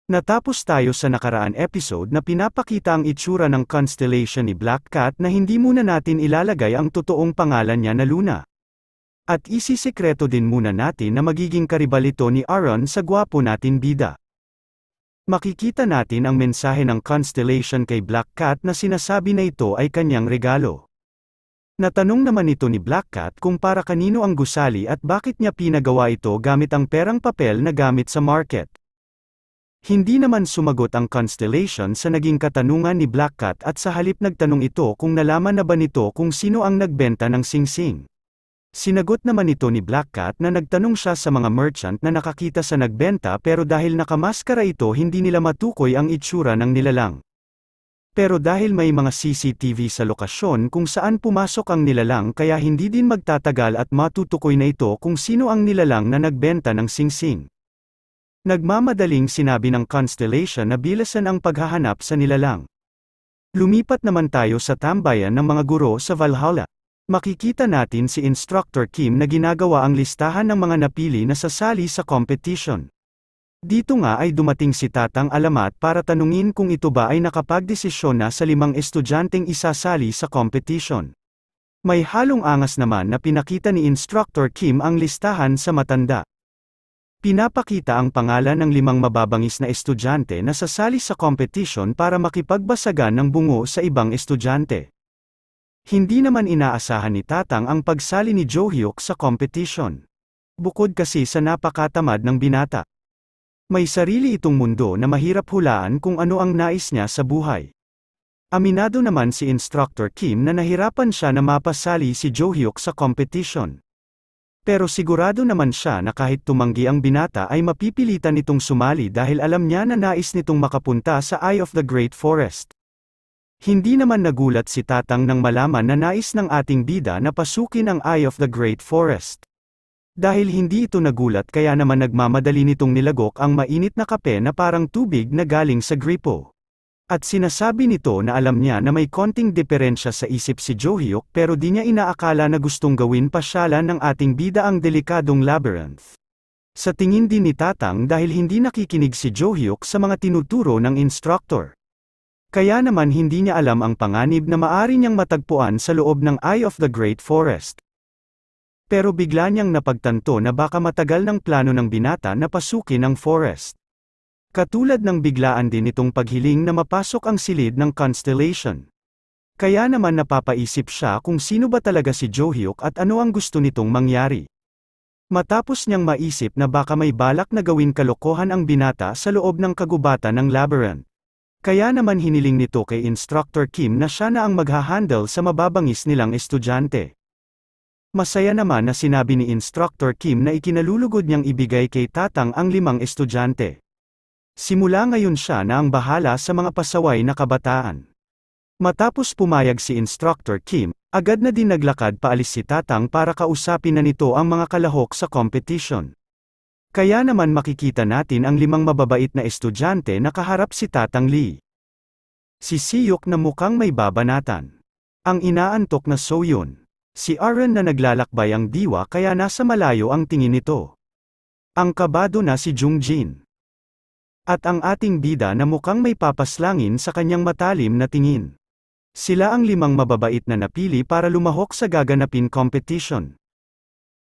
Natapos tayo sa nakaraan episode na pinapakita ang itsura ng constellation ni Black Cat na hindi muna natin ilalagay ang totoong pangalan niya na Luna. At isisikreto din muna natin na magiging karibal ito ni Aaron sa gwapo natin bida. Makikita natin ang mensahe ng constellation kay Black Cat na sinasabi na ito ay kanyang regalo. Natanong naman ito ni Black Cat kung para kanino ang gusali at bakit niya pinagawa ito gamit ang perang papel na gamit sa market. Hindi naman sumagot ang constellation sa naging katanungan ni Black Cat at sa halip nagtanong ito kung nalaman na ba nito kung sino ang nagbenta ng singsing. Sinagot naman ito ni Black Cat na nagtanong siya sa mga merchant na nakakita sa nagbenta pero dahil nakamaskara ito hindi nila matukoy ang itsura ng nilalang. Pero dahil may mga CCTV sa lokasyon kung saan pumasok ang nilalang kaya hindi din magtatagal at matutukoy na ito kung sino ang nilalang na nagbenta ng singsing. Nagmamadaling sinabi ng constellation na bilisan ang paghahanap sa nilalang. Lumipat naman tayo sa tambayan ng mga guro sa Valhalla. Makikita natin si Instructor Kim na ginagawa ang listahan ng mga napili na sasali sa competition. Dito nga ay dumating si Tatang Alamat para tanungin kung ito ba ay nakapagdesisyon na sa 5 estudyanteng isasali sa competition. May halong angas naman na pinakita ni Instructor Kim ang listahan sa matanda. Pinapakita ang pangalan ng 5 mababangis na estudyante na sasali sa competition para makipagbasagan ng bungo sa ibang estudyante. Hindi naman inaasahan ni Tatang ang pagsali ni Jo-hyuk sa competition. Bukod kasi sa napakatamad ng binata. May sarili itong mundo na mahirap hulaan kung ano ang nais niya sa buhay. Aminado naman si Instructor Kim na nahirapan siya na mapasali si Jo-hyuk sa competition. Pero sigurado naman siya na kahit tumanggi ang binata ay mapipilitan nitong sumali dahil alam niya na nais nitong makapunta sa Eye of the Great Forest. Hindi naman nagulat si Tatang nang malaman na nais ng ating bida na pasukin ang Eye of the Great Forest. Dahil hindi ito nagulat kaya naman nagmamadali nitong nilagok ang mainit na kape na parang tubig na galing sa gripo. At sinasabi nito na alam niya na may konting diferensya sa isip si Jo-hyuk pero di niya inaakala na gustong gawin pasyalan ng ating bida ang delikadong labyrinth. Sa tingin din ni Tatang dahil hindi nakikinig si Jo-hyuk sa mga tinuturo ng instructor. Kaya naman hindi niya alam ang panganib na maari niyang matagpuan sa loob ng Eye of the Great Forest. Pero bigla niyang napagtanto na baka matagal ng plano ng binata na pasukin ang forest. Katulad ng biglaan din itong paghiling na mapasok ang silid ng constellation. Kaya naman napapaisip siya kung sino ba talaga si Jo-hyuk at ano ang gusto nitong mangyari. Matapos niyang maisip na baka may balak na gawin kalokohan ang binata sa loob ng kagubatan ng labyrinth. Kaya naman hiniling nito kay Instructor Kim na siya na ang maghahandle sa mababangis nilang estudyante. Masaya naman na sinabi ni Instructor Kim na ikinalulugod niyang ibigay kay Tatang ang 5 estudyante. Simula ngayon siya na ang bahala sa mga pasaway na kabataan. Matapos pumayag si Instructor Kim, agad na din naglakad paalis si Tatang para kausapin na nito ang mga kalahok sa competition. Kaya naman makikita natin ang 5 mababait na estudyante na kaharap si Tatang Lee. Si Siyok na mukhang may babanatan. Ang inaantok na Soyun. Si Aaron na naglalakbay ang diwa kaya nasa malayo ang tingin nito. Ang kabado na si Jungjin. At ang ating bida na mukhang may papaslangin sa kanyang matalim na tingin. Sila ang 5 mababait na napili para lumahok sa gaganapin competition.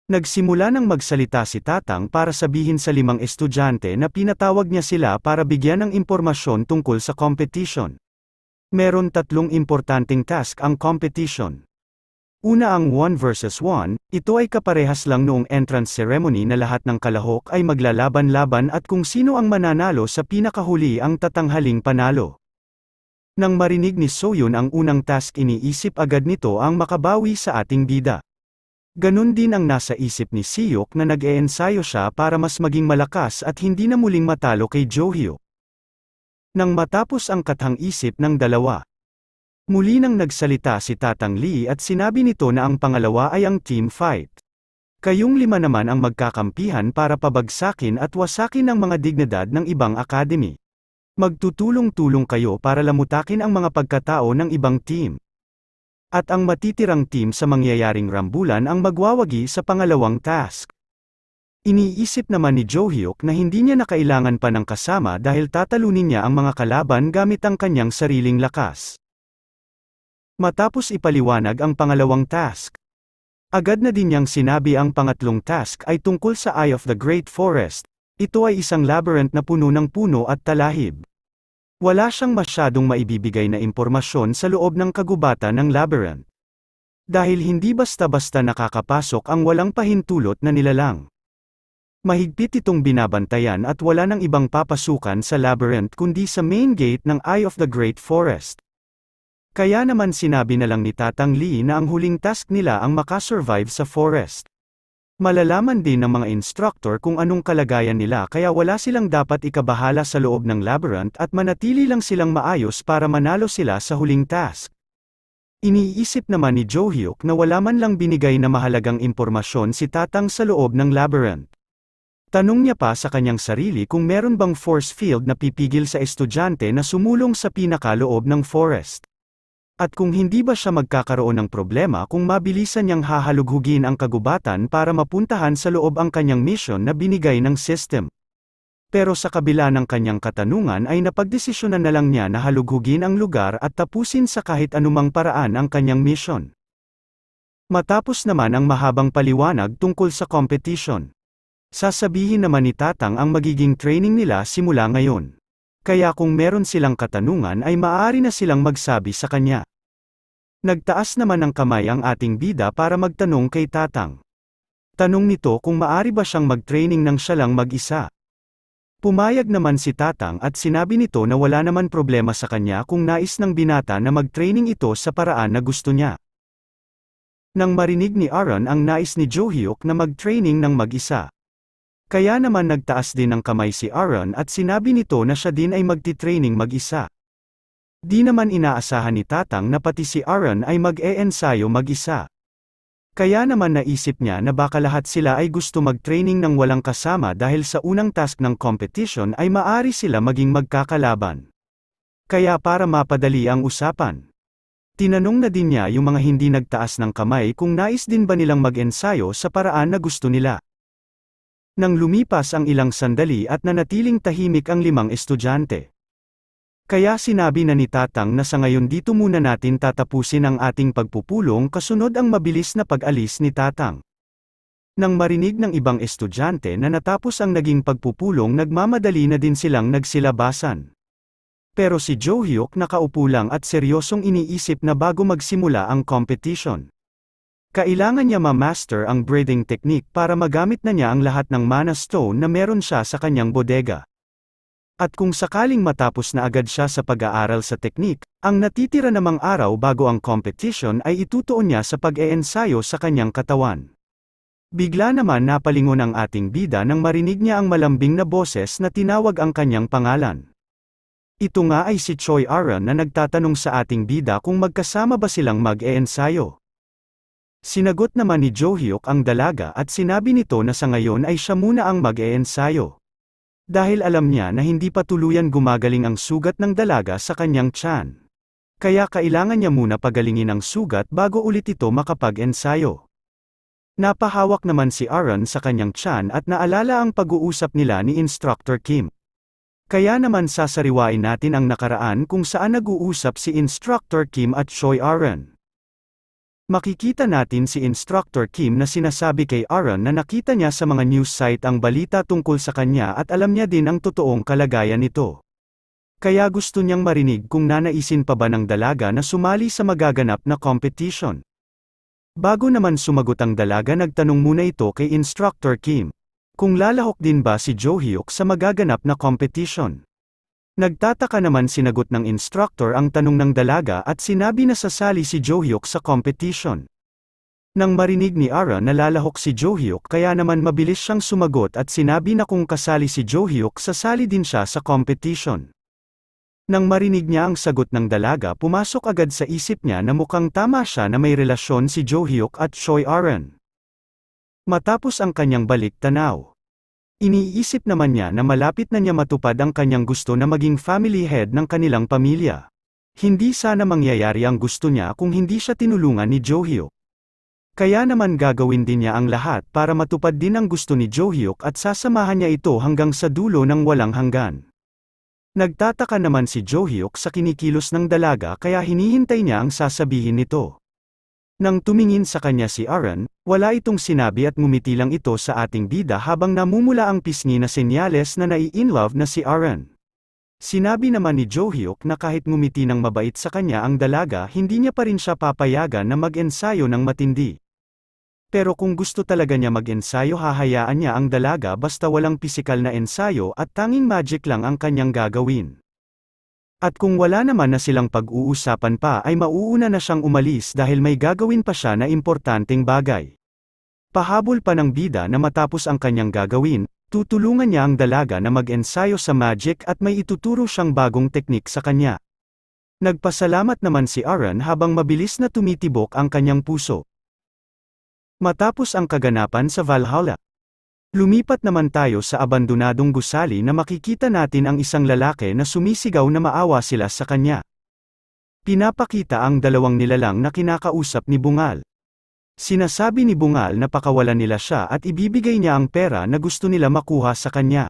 Nagsimula nang magsalita si Tatang para sabihin sa 5 estudyante na pinatawag niya sila para bigyan ng impormasyon tungkol sa competition. Meron 3 importanteng task ang competition. Una ang 1 versus 1, ito ay kaparehas lang noong entrance ceremony na lahat ng kalahok ay maglalaban-laban at kung sino ang mananalo sa pinakahuli ang tatanghaling panalo. Nang marinig ni Soyun ang unang task iniisip agad nito ang makabawi sa ating bida. Ganun din ang nasa isip ni Siyok na nag-eensayo siya para mas maging malakas at hindi na muling matalo kay Jo-hyuk. Nang matapos ang kathang-isip ng dalawa, muli nang nagsalita si Tatang Lee at sinabi nito na ang pangalawa ay ang team fight. Kayong 5 naman ang magkakampihan para pabagsakin at wasakin ang mga dignidad ng ibang academy. Magtutulong-tulong kayo para lamutakin ang mga pagkatao ng ibang team. At ang matitirang team sa mangyayaring rambulan ang magwawagi sa pangalawang task. Iniisip naman ni Jo-hyuk na hindi niya na kailangan pa ng kasama dahil tatalunin niya ang mga kalaban gamit ang kanyang sariling lakas. Matapos ipaliwanag ang pangalawang task, agad na din niyang sinabi ang pangatlong task ay tungkol sa Eye of the Great Forest. Ito ay isang labyrinth na puno ng puno at talahib. Wala siyang masyadong maibibigay na impormasyon sa loob ng kagubatan ng labyrinth. Dahil hindi basta-basta nakakapasok ang walang pahintulot na nilalang. Mahigpit itong binabantayan at wala nang ibang papasukan sa labyrinth kundi sa main gate ng Eye of the Great Forest. Kaya naman sinabi na lang ni Tatang Lee na ang huling task nila ang makasurvive sa forest. Malalaman din ng mga instructor kung anong kalagayan nila kaya wala silang dapat ikabahala sa loob ng labyrinth at manatili lang silang maayos para manalo sila sa huling task. Iniisip naman ni Jo-hyuk na wala man lang binigay na mahalagang impormasyon si Tatang sa loob ng labyrinth. Tanong niya pa sa kanyang sarili kung meron bang force field na pipigil sa estudyante na sumulong sa pinakaloob ng forest. At kung hindi ba siya magkakaroon ng problema kung mabilisan niyang hahalughugin ang kagubatan para mapuntahan sa loob ang kanyang mission na binigay ng system. Pero sa kabila ng kanyang katanungan ay napagdesisyonan na lang niya na halughugin ang lugar at tapusin sa kahit anumang paraan ang kanyang mission. Matapos naman ang mahabang paliwanag tungkol sa competition. Sasabihin naman ni Tatang ang magiging training nila simula ngayon. Kaya kung meron silang katanungan ay maaari na silang magsabi sa kanya. Nagtaas naman ng kamay ang ating bida para magtanong kay Tatang. Tanong nito kung maaari ba siyang mag-training nang siya lang mag-isa. Pumayag naman si Tatang at sinabi nito na wala naman problema sa kanya kung nais ng binata na mag-training ito sa paraan na gusto niya. Nang marinig ni Aaron ang nais ni Jo-hyuk na mag-training ng mag-isa. Kaya naman nagtaas din ng kamay si Aaron at sinabi nito na siya din ay magti-training mag-isa. Di naman inaasahan ni Tatang na pati si Aaron ay mag-e-ensayo mag-isa. Kaya naman naisip niya na baka lahat sila ay gusto mag-training ng walang kasama dahil sa unang task ng competition ay maaari sila maging magkakalaban. Kaya para mapadali ang usapan, tinanong na din niya yung mga hindi nagtaas ng kamay kung nais din ba nilang mag-ensayo sa paraan na gusto nila. Nang lumipas ang ilang sandali at nanatiling tahimik ang 5 estudyante. Kaya sinabi na ni Tatang na sa ngayon dito muna natin tatapusin ang ating pagpupulong kasunod ang mabilis na pag-alis ni Tatang. Nang marinig ng ibang estudyante na natapos ang naging pagpupulong nagmamadali na din silang nagsilabasan. Pero si Jo-hyuk nakaupo lang at seryosong iniisip na bago magsimula ang competition. Kailangan niya ma-master ang breathing technique para magamit na niya ang lahat ng mana stone na meron siya sa kanyang bodega. At kung sakaling matapos na agad siya sa pag-aaral sa technique, ang natitira namang araw bago ang competition ay itutuon niya sa pag-e-ensayo sa kanyang katawan. Bigla naman napalingon ang ating bida nang marinig niya ang malambing na boses na tinawag ang kanyang pangalan. Ito nga ay si Choi Aaron na nagtatanong sa ating bida kung magkasama ba silang mag-e-ensayo. Sinagot naman ni Jo-hyuk ang dalaga at sinabi nito na sa ngayon ay siya muna ang mag-e-ensayo. Dahil alam niya na hindi pa tuluyan gumagaling ang sugat ng dalaga sa kanyang tiyan. Kaya kailangan niya muna pagalingin ang sugat bago ulit ito makapag-ensayo. Napahawak naman si Aaron sa kanyang tiyan at naalala ang pag-uusap nila ni Instructor Kim. Kaya naman sasariwain natin ang nakaraan kung saan nag-uusap si Instructor Kim at Choi Aaron. Makikita natin si Instructor Kim na sinasabi kay Aaron na nakita niya sa mga news site ang balita tungkol sa kanya at alam niya din ang totoong kalagayan nito. Kaya gusto niyang marinig kung nanaisin pa ba ng dalaga na sumali sa magaganap na competition. Bago naman sumagot ang dalaga nagtanong muna ito kay Instructor Kim. Kung lalahok din ba si Jo-hyuk sa magaganap na competition. Nagtataka naman sinagot ng instructor ang tanong ng dalaga at sinabi na sasali si Jo-hyuk sa competition. Nang marinig ni Aaron na lalahok si Jo-hyuk kaya naman mabilis siyang sumagot at sinabi na kung kasali si Jo-hyuk sasali din siya sa competition. Nang marinig niya ang sagot ng dalaga pumasok agad sa isip niya na mukhang tama siya na may relasyon si Jo-hyuk at Choi Aaron. Matapos ang kanyang balik tanaw. Iniisip naman niya na malapit na niya matupad ang kanyang gusto na maging family head ng kanilang pamilya. Hindi sana mangyayari ang gusto niya kung hindi siya tinulungan ni Jo-hyuk. Kaya naman gagawin din niya ang lahat para matupad din ang gusto ni Jo-hyuk at sasamahan niya ito hanggang sa dulo ng walang hanggan. Nagtataka naman si Jo-hyuk sa kinikilos ng dalaga kaya hinihintay niya ang sasabihin nito. Nang tumingin sa kanya si Aaron, wala itong sinabi at ngumiti lang ito sa ating bida habang namumula ang pisngi na senyales na nai-inlove na si Aaron. Sinabi naman ni Jo-hyuk na kahit ngumiti ng mabait sa kanya ang dalaga hindi niya pa rin siya papayagan na mag-ensayo ng matindi. Pero kung gusto talaga niya mag-ensayo hahayaan niya ang dalaga basta walang pisikal na ensayo at tanging magic lang ang kanyang gagawin. At kung wala naman na silang pag-uusapan pa ay mauuna na siyang umalis dahil may gagawin pa siya na importanteng bagay. Pahabol pa ng bida na matapos ang kanyang gagawin, tutulungan niya ang dalaga na mag-ensayo sa magic at may ituturo siyang bagong teknik sa kanya. Nagpasalamat naman si Aaron habang mabilis na tumitibok ang kanyang puso. Matapos ang kaganapan sa Valhalla, lumipat naman tayo sa abandonadong gusali na makikita natin ang isang lalaki na sumisigaw na maawa sila sa kanya. Pinapakita ang dalawang nilalang na kinakausap ni Bungal. Sinasabi ni Bungal na pakawalan nila siya at ibibigay niya ang pera na gusto nila makuha sa kanya.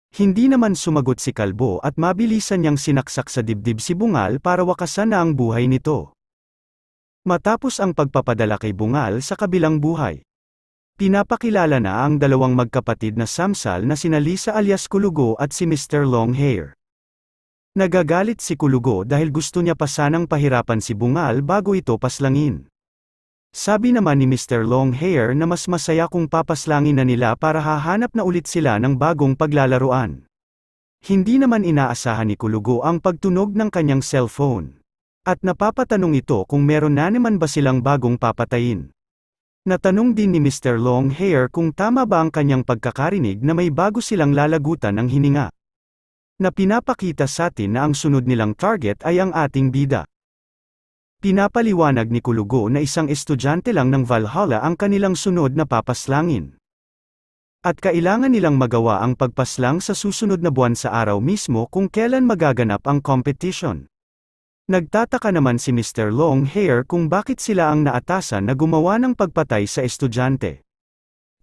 Hindi naman sumagot si Kalbo at mabilisan niyang sinaksak sa dibdib si Bungal para wakasan na ang buhay nito. Matapos ang pagpapadala kay Bungal sa kabilang buhay, pinapakilala na ang dalawang magkapatid na Samsal na sina Lisa alias Kulugo at si Mr. Longhair. Nagagalit si Kulugo dahil gusto niya pa sanang pahirapan si Bungal bago ito paslangin. Sabi naman ni Mr. Longhair na mas masaya kung papaslangin na nila para hahanap na ulit sila ng bagong paglalaruan. Hindi naman inaasahan ni Kulugo ang pagtunog ng kanyang cellphone. At napapatanong ito kung meron na naman ba silang bagong papatayin. Natanong din ni Mr. Longhair kung tama ba ang kanyang pagkakarinig na may bago silang lalagutan ng hininga. Na pinapakita sa atin na ang sunod nilang target ay ang ating bida. Pinapaliwanag ni Kulugo na isang estudyante lang ng Valhalla ang kanilang sunod na papaslangin. At kailangan nilang magawa ang pagpaslang sa susunod na buwan sa araw mismo kung kailan magaganap ang competition. Nagtataka naman si Mr. Longhair kung bakit sila ang naatasan na gumawa ng pagpatay sa estudyante.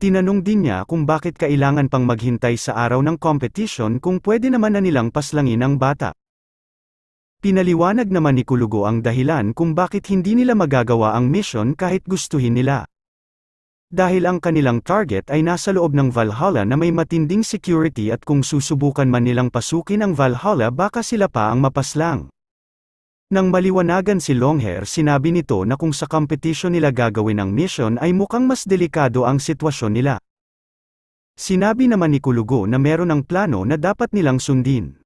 Tinanong din niya kung bakit kailangan pang maghintay sa araw ng competition kung pwede naman na nilang paslangin ang bata. Pinaliwanag naman ni Kulugo ang dahilan kung bakit hindi nila magagawa ang mission kahit gustuhin nila. Dahil ang kanilang target ay nasa loob ng Valhalla na may matinding security at kung susubukan man nilang pasukin ang Valhalla baka sila pa ang mapaslang. Nang maliwanagan si Longhair sinabi nito na kung sa competition nila gagawin ang mission ay mukhang mas delikado ang sitwasyon nila. Sinabi naman ni Kulugo na meron ang plano na dapat nilang sundin.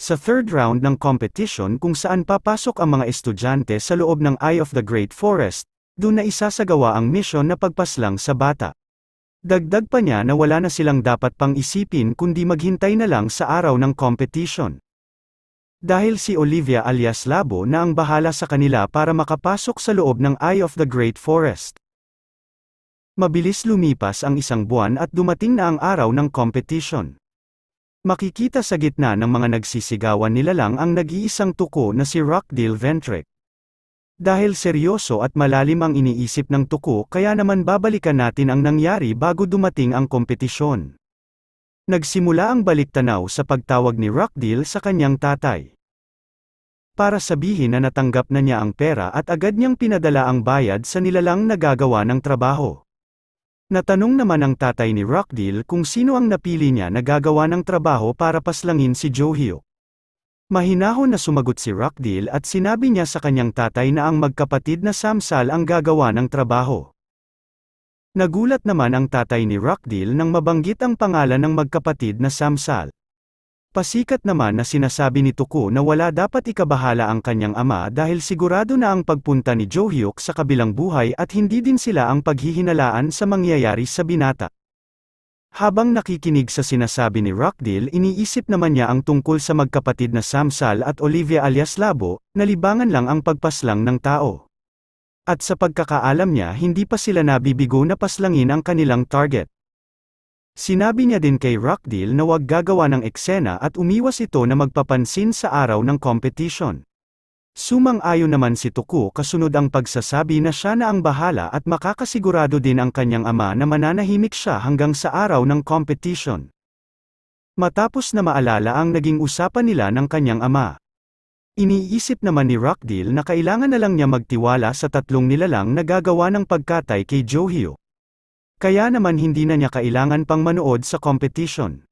Sa third round ng competition kung saan papasok ang mga estudyante sa loob ng Eye of the Great Forest, doon na isasagawa ang mission na pagpaslang sa bata. Dagdag pa niya na wala na silang dapat pang isipin kundi maghintay na lang sa araw ng competition. Dahil si Olivia alias Labo na ang bahala sa kanila para makapasok sa loob ng Eye of the Great Forest. Mabilis lumipas ang isang buwan at dumating na ang araw ng competition. Makikita sa gitna ng mga nagsisigawan nila lang ang nag-iisang tuko na si Rockdale Ventrek. Dahil seryoso at malalim ang iniisip ng tuko kaya naman babalikan natin ang nangyari bago dumating ang kompetisyon. Nagsimula ang baliktanaw sa pagtawag ni Rockdale sa kanyang tatay. Para sabihin na natanggap na niya ang pera at agad niyang pinadala ang bayad sa nilalang nagagawa ng trabaho. Natanong naman ang tatay ni Rockdale kung sino ang napili niya na gagawa ng trabaho para paslangin si Jo-hyuk. Mahinahon na sumagot si Rockdale at sinabi niya sa kanyang tatay na ang magkapatid na Samsal ang gagawa ng trabaho. Nagulat naman ang tatay ni Rockdale nang mabanggit ang pangalan ng magkapatid na Samsal. Pasikat naman na sinasabi ni Tuko na wala dapat ikabahala ang kanyang ama dahil sigurado na ang pagpunta ni Jo-hyuk sa kabilang buhay at hindi din sila ang paghihinalaan sa mangyayari sa binata. Habang nakikinig sa sinasabi ni Rockdale iniisip naman niya ang tungkol sa magkapatid na Samsal at Olivia alias Labo, na libangan lang ang pagpaslang ng tao. At sa pagkakaalam niya hindi pa sila nabibigo na paslangin ang kanilang target. Sinabi niya din kay Rockdale na huwag gagawa ng eksena at umiwas ito na magpapansin sa araw ng competition. Sumang-ayon naman si Tuku kasunod ang pagsasabi na siya na ang bahala at makakasigurado din ang kanyang ama na mananahimik siya hanggang sa araw ng competition. Matapos na maalala ang naging usapan nila ng kanyang ama. Iniisip naman ni Rockdale na kailangan na lang niya magtiwala sa tatlong nilalang na gagawa ng pagkatay kay Johyuk. Kaya naman hindi na niya kailangan pang manood sa competition.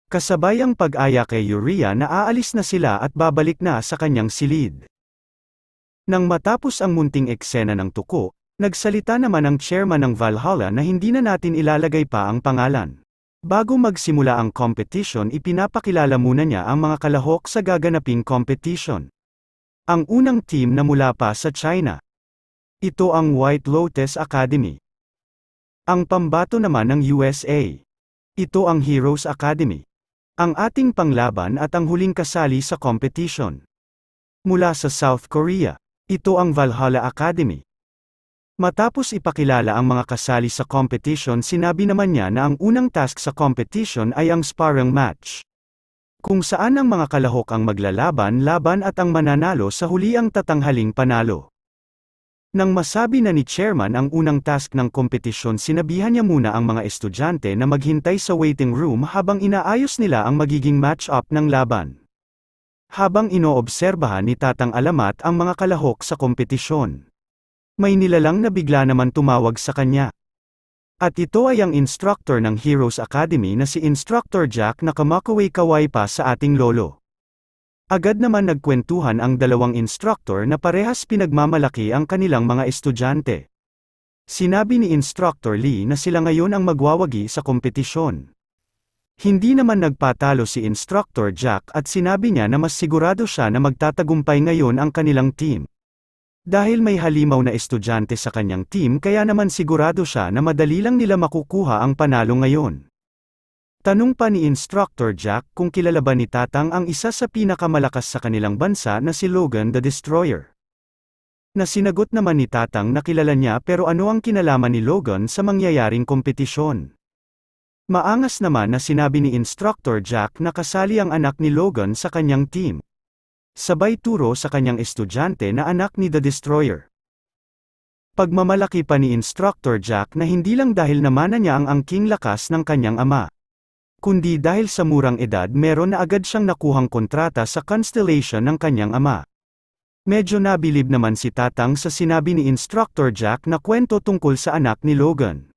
Kasabay ang pag-aya kay Yuria na aalis na sila at babalik na sa kanyang silid. Nang matapos ang munting eksena ng Tuku, nagsalita naman ang chairman ng Valhalla na hindi na natin ilalagay pa ang pangalan. Bago magsimula ang competition, ipinapakilala muna niya ang mga kalahok sa gaganaping competition. Ang unang team na mula pa sa China. Ito ang White Lotus Academy. Ang pambato naman ng USA. Ito ang Heroes Academy. Ang ating panglaban at ang huling kasali sa competition. Mula sa South Korea. Ito ang Valhalla Academy. Matapos ipakilala ang mga kasali sa competition, sinabi naman niya na ang unang task sa competition ay ang sparring match. Kung saan ang mga kalahok ang maglalaban-laban at ang mananalo sa huli ang tatanghaling panalo. Nang masabi na ni chairman ang unang task ng kompetisyon, sinabihan niya muna ang mga estudyante na maghintay sa waiting room habang inaayos nila ang magiging match-up ng laban. Habang inoobserbahan ni Tatang Alamat ang mga kalahok sa kompetisyon, may nilalang na bigla naman tumawag sa kanya. At ito ay ang instructor ng Heroes Academy na si Instructor Jack na kamakaway-kaway pa sa ating lolo. Agad naman nagkwentuhan ang dalawang instructor na parehas pinagmamalaki ang kanilang mga estudyante. Sinabi ni Instructor Lee na sila ngayon ang magwawagi sa kompetisyon. Hindi naman nagpatalo si Instructor Jack at sinabi niya na mas sigurado siya na magtatagumpay ngayon ang kanilang team. Dahil may halimaw na estudyante sa kanyang team, kaya naman sigurado siya na madali lang nila makukuha ang panalo ngayon. Tanong pa ni Instructor Jack kung kilala ba ni Tatang ang isa sa pinakamalakas sa kanilang bansa na si Logan the Destroyer. Na sinagot naman ni Tatang na kilala niya, pero ano ang kinalaman ni Logan sa mangyayaring kompetisyon? Maangas naman na sinabi ni Instructor Jack na kasali ang anak ni Logan sa kanyang team. Sabay turo sa kanyang estudyante na anak ni The Destroyer. Pagmamalaki pa ni Instructor Jack na hindi lang dahil namana niya ang angking lakas ng kanyang ama, kundi dahil sa murang edad meron na agad siyang nakuhang kontrata sa Constellation ng kanyang ama. Medyo nabilib naman si Tatang sa sinabi ni Instructor Jack na kwento tungkol sa anak ni Logan.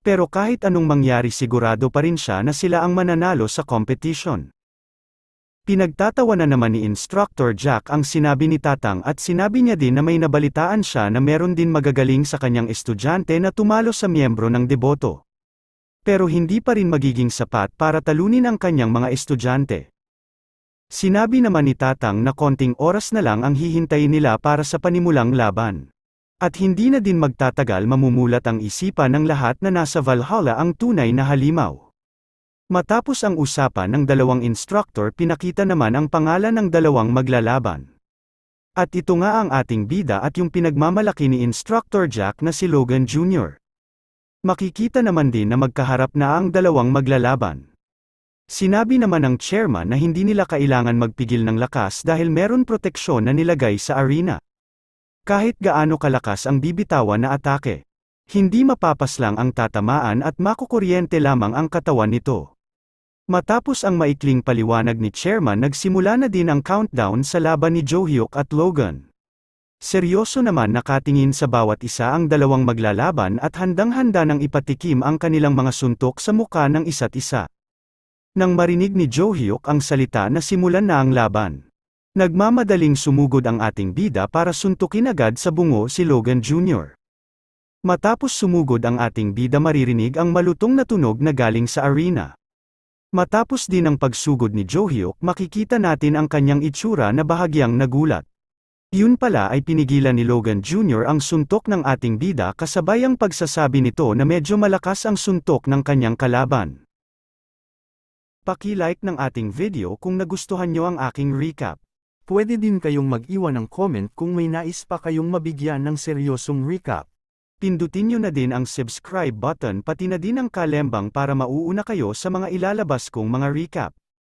Pero kahit anong mangyari, sigurado pa rin siya na sila ang mananalo sa competition. Pinagtatawanan naman ni Instructor Jack ang sinabi ni Tatang at sinabi niya din na may nabalitaan siya na meron din magagaling sa kanyang estudyante na tumalo sa miyembro ng deboto. Pero hindi pa rin magiging sapat para talunin ang kanyang mga estudyante. Sinabi naman ni Tatang na konting oras na lang ang hihintayin nila para sa panimulang laban. At hindi na din magtatagal mamumulat ang isipan ng lahat na nasa Valhalla ang tunay na halimaw. Matapos ang usapan ng dalawang instructor, pinakita naman ang pangalan ng dalawang maglalaban. At ito nga ang ating bida at yung pinagmamalaki ni Instructor Jack na si Logan Jr. Makikita naman din na magkaharap na ang dalawang maglalaban. Sinabi naman ng chairman na hindi nila kailangan magpigil ng lakas dahil meron proteksyon na nilagay sa arena. Kahit gaano kalakas ang bibitawan na atake, hindi mapapaslang ang tatamaan at makukuryente lamang ang katawan nito. Matapos ang maikling paliwanag ni chairman, nagsimula na din ang countdown sa laban ni Johyuk at Logan. Seryoso naman nakatingin sa bawat isa ang dalawang maglalaban at handang-handa nang ipatikim ang kanilang mga suntok sa muka ng isa't isa. Nang marinig ni Johyuk ang salita na simulan na ang laban, nagmamadaling sumugod ang ating bida para suntukin agad sa bungo si Logan Jr. Matapos sumugod ang ating bida, maririnig ang malutong na tunog na galing sa arena. Matapos din ang pagsugod ni Johyuk, makikita natin ang kanyang itsura na bahagyang nagulat. Yun pala ay pinigilan ni Logan Jr. ang suntok ng ating bida kasabay ang pagsasabi nito na medyo malakas ang suntok ng kanyang kalaban. Paki-like ng ating video kung nagustuhan nyo ang aking recap. Pwede din kayong mag-iwan ng comment kung may nais pa kayong mabigyan ng seryosong recap. Pindutin nyo na din ang subscribe button pati na din ang kalembang para mauuna kayo sa mga ilalabas kong mga recap.